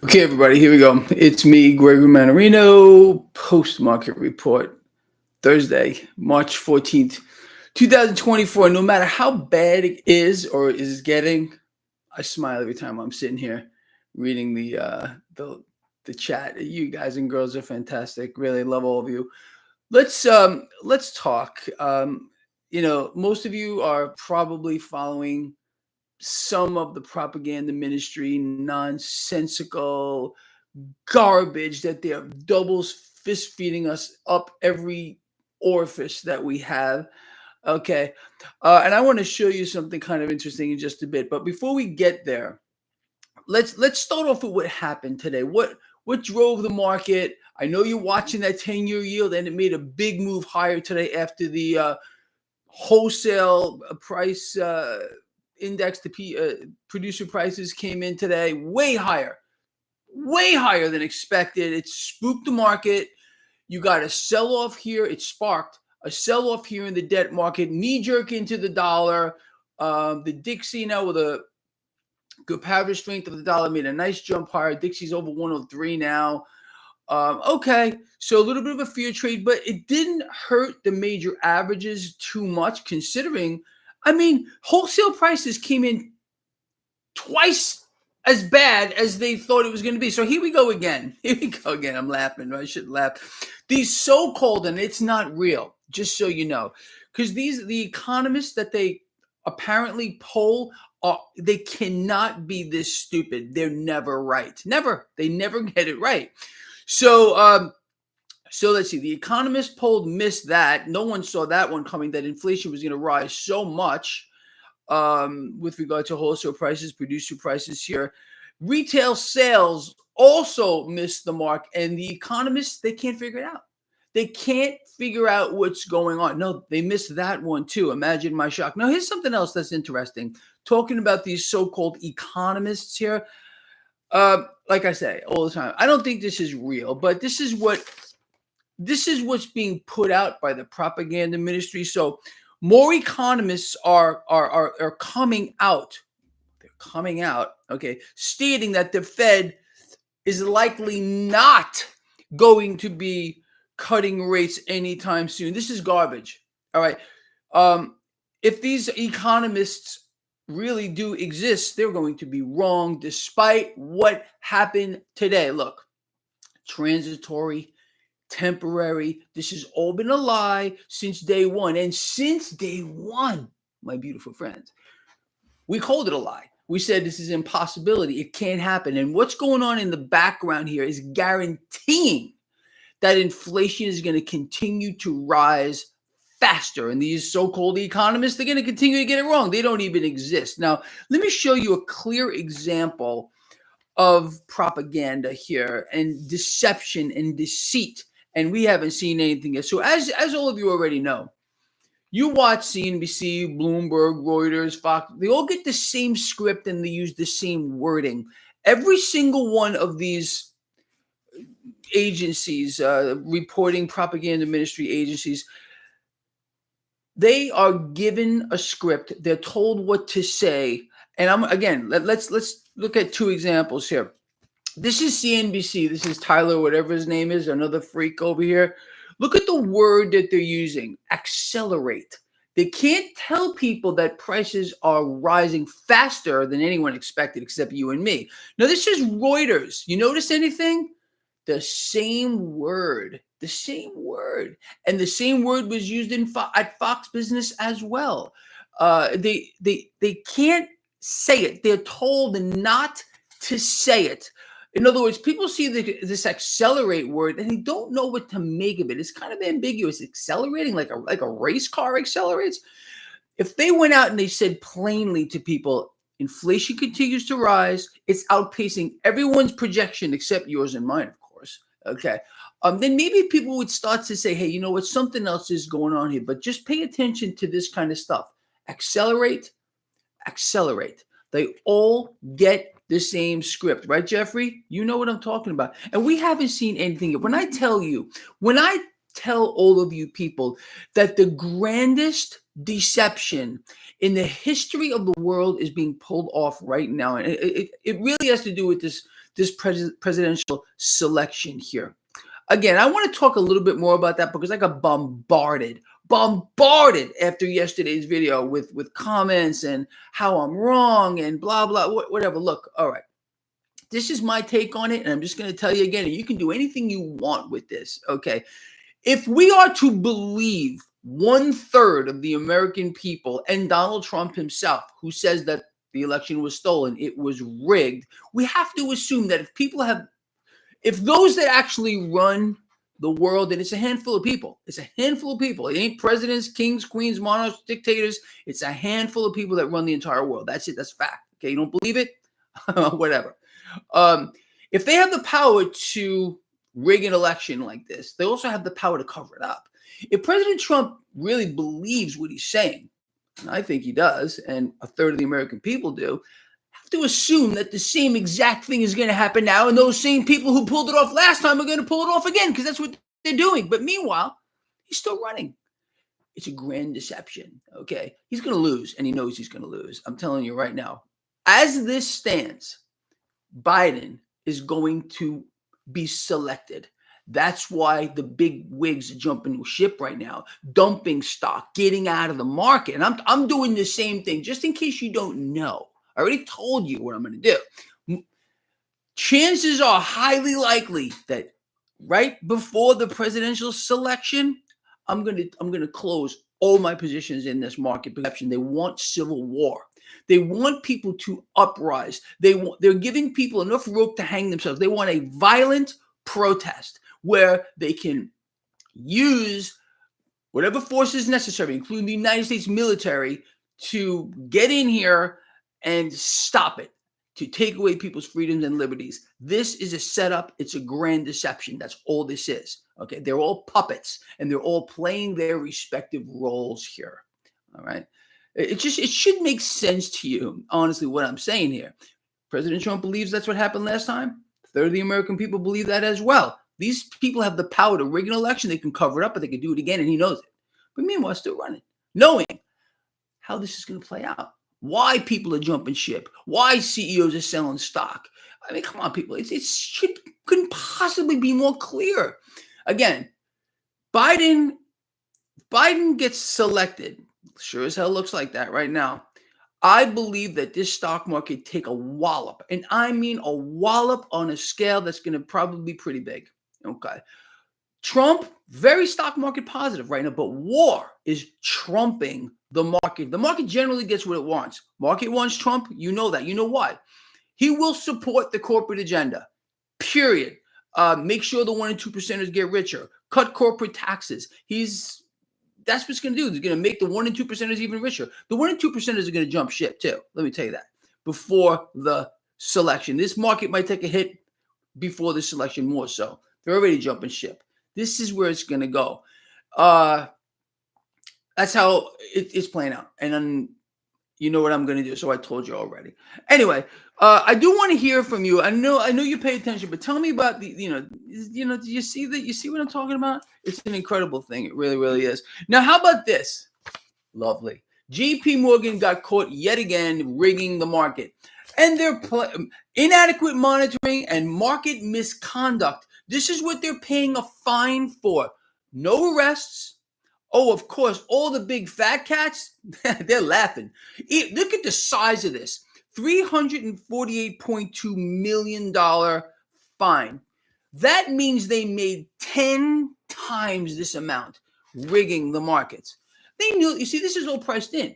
Okay, everybody, here we go. It's me, Gregory Mannarino, Post Market Report, Thursday, March 14th, 2024. No matter how bad it is or is getting, I smile every time I'm sitting here reading the chat. You guys and girls are fantastic. Really love all of you. Let's talk. Most of you are probably following some of the propaganda ministry nonsensical garbage that they're doubles fist feeding us up every orifice that we have. Okay. And I want to show you something kind of interesting in just a bit. But before we get there, let's start off with what happened today. What drove the market? I know you're watching that 10-year yield, and it made a big move higher today after the wholesale price index to producer prices came in today way higher than expected. It spooked the market. You got a sell off here. It sparked a sell off here in the debt market, knee jerk into the dollar. The Dixie now with a comparative strength of the dollar made a nice jump higher. Dixie's over 103 now. Okay, so a little bit of a fear trade, but it didn't hurt the major averages too much considering, wholesale prices came in twice as bad as they thought it was going to be. So here we go again. Here we go again. I'm laughing. I shouldn't laugh. These so-called, and it's not real, just so you know, because the economists that they apparently poll, they cannot be this stupid. They're never right. Never. They never get it right. So let's see. The economist poll missed that. No one saw that one coming, that inflation was going to rise so much with regard to wholesale prices, producer prices here. Retail sales also missed the mark, and the economists, they can't figure it out. They can't figure out what's going on. No, they missed that one too. Imagine my shock. Now, here's something else that's interesting. Talking about these so-called economists here. Like I say all the time, I don't think this is real, but this is what's being put out by the propaganda ministry. So more economists are coming out. They're coming out, okay, stating that the Fed is likely not going to be cutting rates anytime soon. This is garbage. All right. If these economists really do exist, they're going to be wrong despite what happened today. Look, transitory, temporary. This has all been a lie since day one. And since day one, my beautiful friends, we called it a lie. We said this is an impossibility. It can't happen. And what's going on in the background here is guaranteeing that inflation is going to continue to rise faster. And these so-called economists, they're going to continue to get it wrong. They don't even exist. Now, let me show you a clear example of propaganda here and deception and deceit. And we haven't seen anything yet. So as all of you already know, you watch CNBC, Bloomberg, Reuters, Fox, they all get the same script and they use the same wording. Every single one of these agencies, reporting propaganda ministry agencies, they are given a script. They're told what to say. And let's look at two examples here. This is CNBC. This is Tyler, whatever his name is, another freak over here. Look at the word that they're using, accelerate. They can't tell people that prices are rising faster than anyone expected except you and me. Now, this is Reuters. You notice anything? The same word. And the same word was used at Fox Business as well. They can't say it. They're told not to say it. In other words, people see this accelerate word and they don't know what to make of it. It's kind of ambiguous. Accelerating like a race car accelerates. If they went out and they said plainly to people, inflation continues to rise, it's outpacing everyone's projection except yours and mine, of course. Okay. Then maybe people would start to say, hey, you know what? Something else is going on here, but just pay attention to this kind of stuff. Accelerate. They all get the same script, right, Jeffrey? You know what I'm talking about. And we haven't seen anything yet. When I tell all of you people that the grandest deception in the history of the world is being pulled off right now. And it really has to do with this presidential selection here. Again, I want to talk a little bit more about that because I got bombarded after yesterday's video with comments and how I'm wrong and blah, blah, whatever. Look, all right. This is my take on it, and I'm just going to tell you again, and you can do anything you want with this, okay? If we are to believe 1/3 of the American people and Donald Trump himself, who says that the election was stolen, it was rigged, we have to assume that if those that actually run the world, and it's a handful of people, it ain't presidents, kings, queens, monarchs, dictators, it's a handful of people that run the entire world. That's it, that's fact. Okay, you don't believe it? Whatever. If they have the power to rig an election like this, they also have the power to cover it up. If President Trump really believes what he's saying, and I think he does, and 1/3 of the American people do, have to assume that the same exact thing is going to happen now, and those same people who pulled it off last time are going to pull it off again, because that's what they're doing. But meanwhile, he's still running. It's a grand deception, okay? He's going to lose, and he knows he's going to lose. I'm telling you right now. As this stands, Biden is going to be selected. That's why the big wigs are jumping ship right now, dumping stock, getting out of the market. And I'm doing the same thing, just in case you don't know. I already told you what I'm going to do. Chances are highly likely that right before the presidential selection, I'm going to close all my positions in this market. They want civil war. They want people to uprise. They're giving people enough rope to hang themselves. They want a violent protest where they can use whatever force is necessary, including the United States military, to get in here and stop it, to take away people's freedoms and liberties. This is a setup. It's a grand deception. That's all this is. Okay, they're all puppets, and they're all playing their respective roles here. All right. It should make sense to you, honestly, what I'm saying here. President Trump believes that's what happened last time. 1/3 of the American people believe that as well. These people have the power to rig an election. They can cover it up, but they can do it again, and he knows it. But meanwhile, still running, knowing how this is going to play out. Why people are jumping ship. Why CEOs are selling stock. I mean, come on, people. It couldn't possibly be more clear. Again, Biden gets selected. Sure as hell looks like that right now. I believe that this stock market take a wallop, and I mean a wallop on a scale that's going to probably be pretty big. Okay. Trump, very stock market positive right now, but war is trumping the market. The market generally gets what it wants. Market wants Trump. You know that. You know why. He will support the corporate agenda, period. Make sure the 1% and 2%ers get richer. Cut corporate taxes. That's what it's going to do. It's going to make the 1% and 2%ers even richer. The 1% and 2%ers are going to jump ship too. Let me tell you that. Before the selection, this market might take a hit before the selection more so. They're already jumping ship. This is where it's going to go. That's how it's playing out. And then you know what I'm going to do. So I told you already. Anyway, I do want to hear from you. I know you pay attention, but tell me about do you see that? You see what I'm talking about? It's an incredible thing. It really, really is. Now, how about this? Lovely. JP Morgan got caught yet again rigging the market. And they're inadequate monitoring and market misconduct. This is what they're paying a fine for. No arrests. Oh, of course, all the big fat cats, they're laughing. Look at the size of this. $348.2 million fine. That means they made 10 times this amount rigging the markets. They knew, you see, this is all priced in.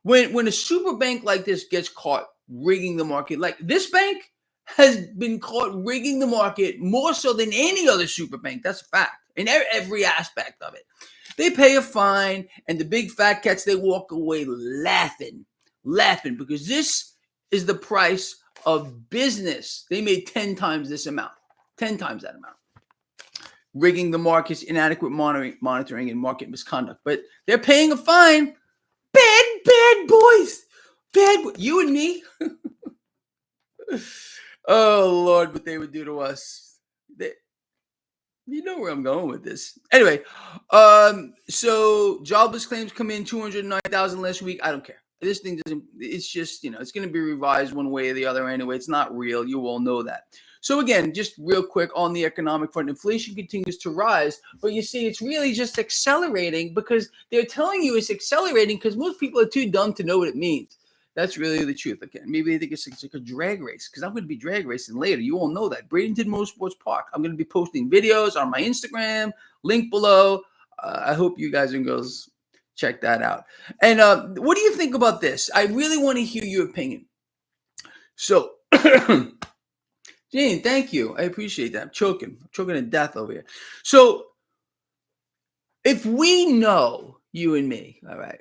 When a super bank like this gets caught rigging the market, like this bank has been caught rigging the market more so than any other super bank. That's a fact in every aspect of it. They pay a fine, and the big fat cats, they walk away laughing because this is the price of business. They made 10 times this amount, 10 times that amount. Rigging the markets, inadequate monitoring, and market misconduct. But they're paying a fine. Bad boys. You and me. Oh, Lord, what they would do to us. You know where I'm going with this. Anyway, so jobless claims come in 209,000 last week. I don't care. This thing doesn't, it's just, it's going to be revised one way or the other anyway. It's not real. You all know that. So again, just real quick on the economic front, inflation continues to rise, but you see, it's really just accelerating because they're telling you it's accelerating because most people are too dumb to know what it means. That's really the truth. Again, maybe they think it's like a drag race because I'm going to be drag racing later. You all know that. Bradenton Motorsports Park. I'm going to be posting videos on my Instagram, link below. I hope you guys and girls check that out. And what do you think about this? I really want to hear your opinion. So, Jane, thank you. I appreciate that. I'm choking to death over here. So, if we know, you and me, all right,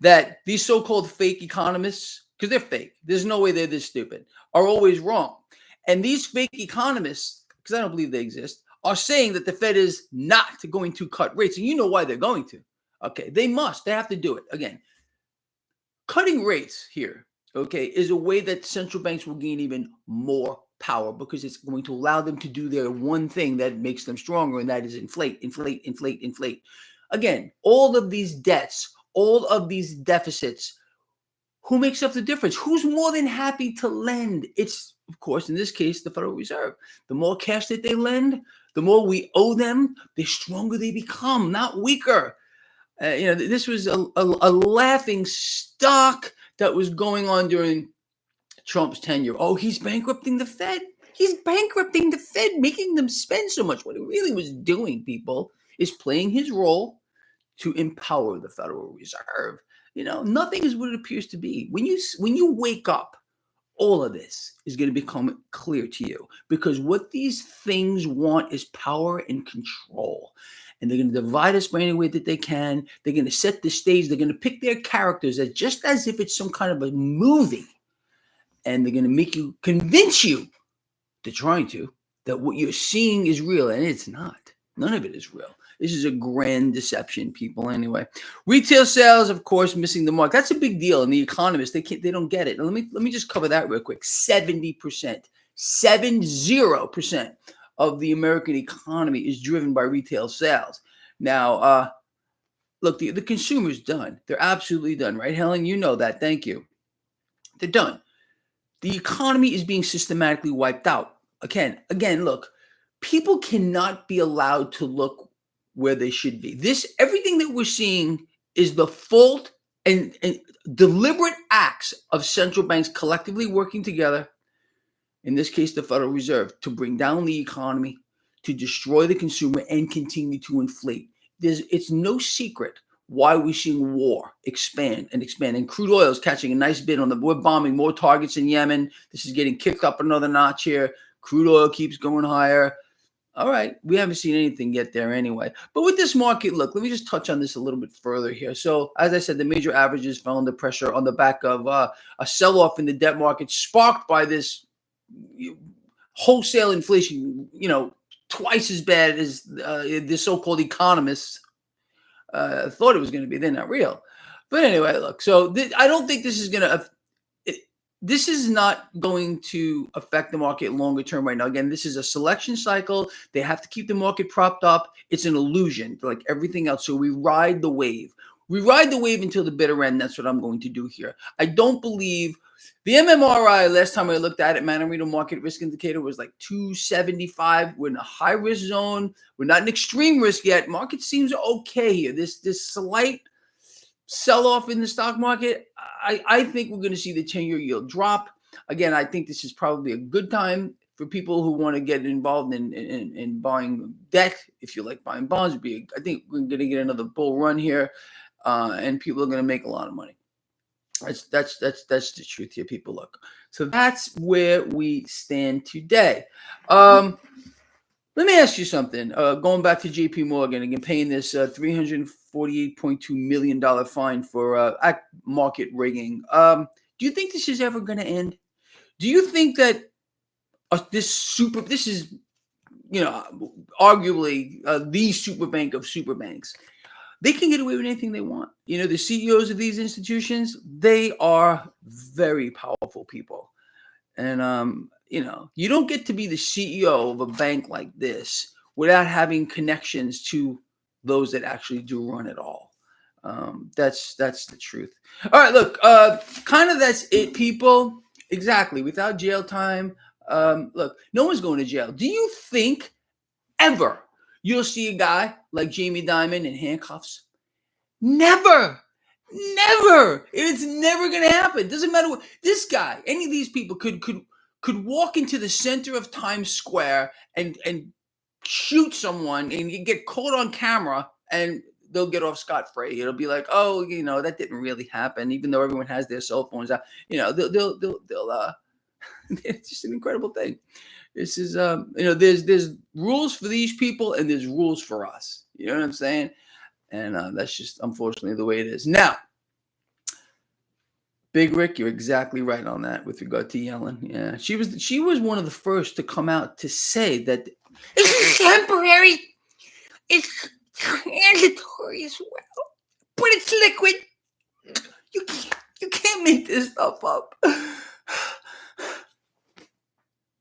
that these so-called fake economists, because they're fake, there's no way they're this stupid, are always wrong. And these fake economists, because I don't believe they exist, are saying that the Fed is not going to cut rates. And you know why they're going to. Okay, they have to do it. Again, cutting rates here, okay, is a way that central banks will gain even more power because it's going to allow them to do their one thing that makes them stronger, and that is inflate. Again, all of these debts, all of these deficits, who makes up the difference? Who's more than happy to lend? It's, of course, in this case, the Federal Reserve. The more cash that they lend, the more we owe them, the stronger they become, not weaker. This was a laughing stock that was going on during Trump's tenure. Oh, he's bankrupting the Fed. He's bankrupting the Fed, making them spend so much. What he really was doing, people, is playing his role to empower the Federal Reserve. Nothing is what it appears to be. When you wake up, all of this is going to become clear to you because what these things want is power and control. And they're going to divide us by any way that they can. They're going to set the stage. They're going to pick their characters just as if it's some kind of a movie. And they're going to convince you, they're trying to, that what you're seeing is real. And it's not. None of it is real. This is a grand deception, people. Anyway, retail sales, of course, missing the mark. That's a big deal. And the economists, they don't get it. Let me just cover that real quick. 70%, 70% of the American economy is driven by retail sales. Now, look, the consumer's done. They're absolutely done, right, Helen? You know that. Thank you. They're done. The economy is being systematically wiped out. Again, look, people cannot be allowed to look where they should be. Everything that we're seeing is the fault and deliberate acts of central banks collectively working together, in this case, the Federal Reserve, to bring down the economy, to destroy the consumer, and continue to inflate. It's no secret why we're seeing war expand. And crude oil is catching a nice bid we're bombing more targets in Yemen. This is getting kicked up another notch here. Crude oil keeps going higher. All right, we haven't seen anything yet there anyway. But with this market, look, let me just touch on this a little bit further here. So, as I said, the major averages fell under pressure on the back of a sell-off in the debt market sparked by this wholesale inflation, twice as bad as the so-called economists thought it was going to be. They're not real. But anyway, look, so I don't think this is going to this is not going to affect the market longer term right now. Again, this is a selection cycle. They have to keep the market propped up. It's an illusion like everything else. So we ride the wave. We ride the wave until the bitter end. That's what I'm going to do here. I don't believe the MMRI, last time I looked at it, Mannarino market risk indicator was like 275. We're in a high risk zone. We're not in extreme risk yet. Market seems okay here. This slight sell-off in the stock market, I think we're going to see the 10-year yield drop. Again, I think this is probably a good time for people who want to get involved in buying debt. If you like buying bonds, I think we're going to get another bull run here, and people are going to make a lot of money. That's the truth here, people. Look, so that's where we stand today. Let me ask you something. Going back to J.P. Morgan, again, paying this $348.2 million fine for market rigging. Do you think this is ever going to end? Do you think that this is, arguably the super bank of super banks, they can get away with anything they want? The CEOs of these institutions, they are very powerful people. And, you don't get to be the CEO of a bank like this without having connections to those that actually do run it all. That's the truth. All right, look, kind of that's it, people. Exactly. Without jail time, look, no one's going to jail. Do you think ever you'll see a guy like Jamie Dimon in handcuffs? Never. Never. It's never gonna happen. Doesn't matter what this guy, any of these people could walk into the center of Times Square and shoot someone and you get caught on camera and they'll get off scot-free. It'll be like, oh, that didn't really happen, even though everyone has their cell phones out. They'll it's just an incredible thing. This is there's rules for these people and there's rules for us. You know what I'm saying? And that's just unfortunately the way it is. Now, Big Rick, you're exactly right on that with regard to Yellen. Yeah, she was one of the first to come out to say that it's temporary, it's transitory as well, but it's liquid. You can't make this stuff up.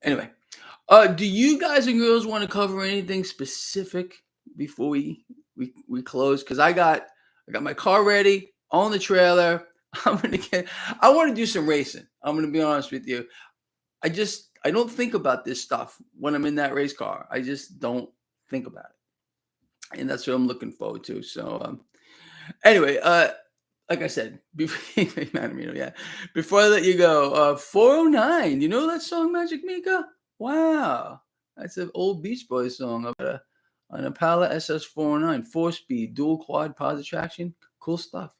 Anyway, do you guys and girls want to cover anything specific before we close? Because I got my car ready on the trailer. I want to do some racing. I'm going to be honest with you. I don't think about this stuff when I'm in that race car. I just don't think about it. And that's what I'm looking forward to. So, anyway, like I said, Mannarino, yeah. Before I let you go, 409. You know that song, Magic Mika? Wow. That's an old Beach Boys song about an Impala SS 409, 4-speed, dual quad, positive traction. Cool stuff.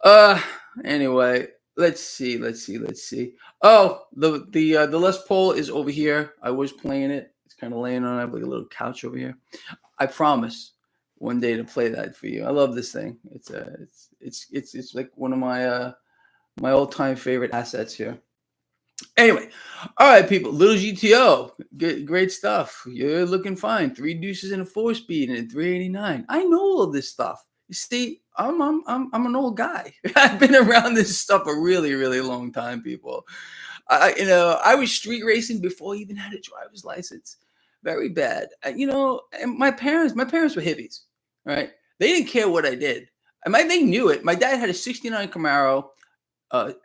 Yeah. Anyway, let's see. Oh, the Les Paul is over here. I was playing it. It's kind of laying on. I have like a little couch over here. I promise one day to play that for you. I love this thing. It's like one of my my all-time favorite assets here. Anyway, all right, people. Little GTO, great stuff. You're looking fine. 3 deuces and a 4-speed and a 389. I know all this stuff. You see, I'm an old guy. I've been around this stuff a really, really long time, people. I was street racing before I even had a driver's license. Very bad. And my parents were hippies, right? They didn't care what I did. They knew it. My dad had a 69 Camaro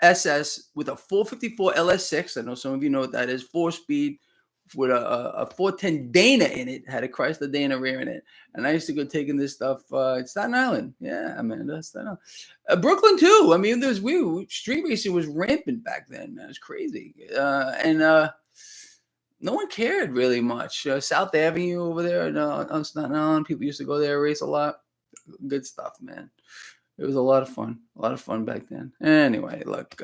SS with a 454 LS6. I know some of you know what that is. 4-speed with a 410 Dana in it. Had a Chrysler Dana rear in it. And I used to go taking this stuff at Staten Island. Yeah, Amanda, Staten Island. Brooklyn too. I mean, street racing was rampant back then. That was crazy. And no one cared really much. South Avenue over there on Staten Island, people used to go there, race a lot. Good stuff, man. It was a lot of fun. A lot of fun back then. Anyway, look,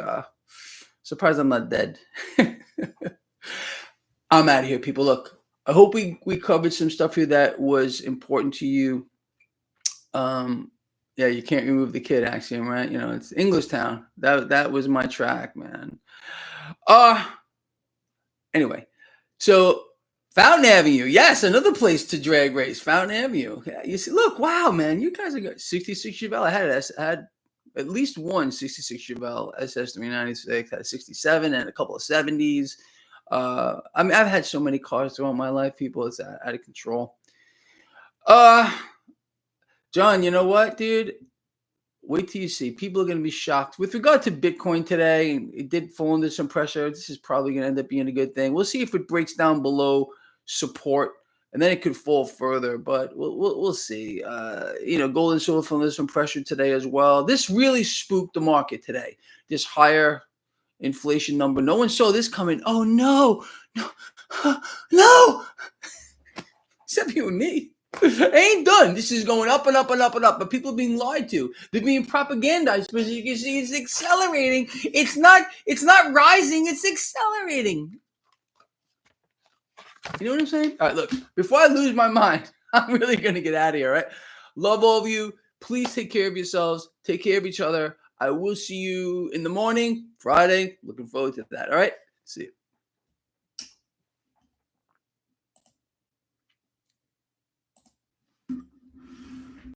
surprised I'm not dead. I'm out of here, people. Look, I hope we covered some stuff here that was important to you. Yeah, you can't remove the kid axiom, right? It's Englishtown. That was my track, man. Anyway, so Fountain Avenue, yes, another place to drag race. Fountain Avenue. Yeah, you see, look, wow, man, you guys are good. 66 Chevelle. I had at least one 66 Chevelle SS 396. Had a 67 and a couple of 70s. I've had so many cars throughout my life, people. It's out of control. John, you know what, dude? Wait till you see. People are going to be shocked. With regard to Bitcoin today, it did fall under some pressure. This is probably going to end up being a good thing. We'll see if it breaks down below support, and then it could fall further. But we'll see. Gold and silver fell under some pressure today as well. This really spooked the market today. This higher inflation number. No one saw this coming. Oh no, except you and me. It ain't done. This is going up and up and up and up, but people are being lied to. They're being propagandized because you can see it's accelerating. It's not rising, it's accelerating. You know what I'm saying? All right, look, before I lose my mind, I'm really going to get out of here, all right? Love all of you. Please take care of yourselves. Take care of each other. I will see you in the morning, Friday. Looking forward to that, all right? See you.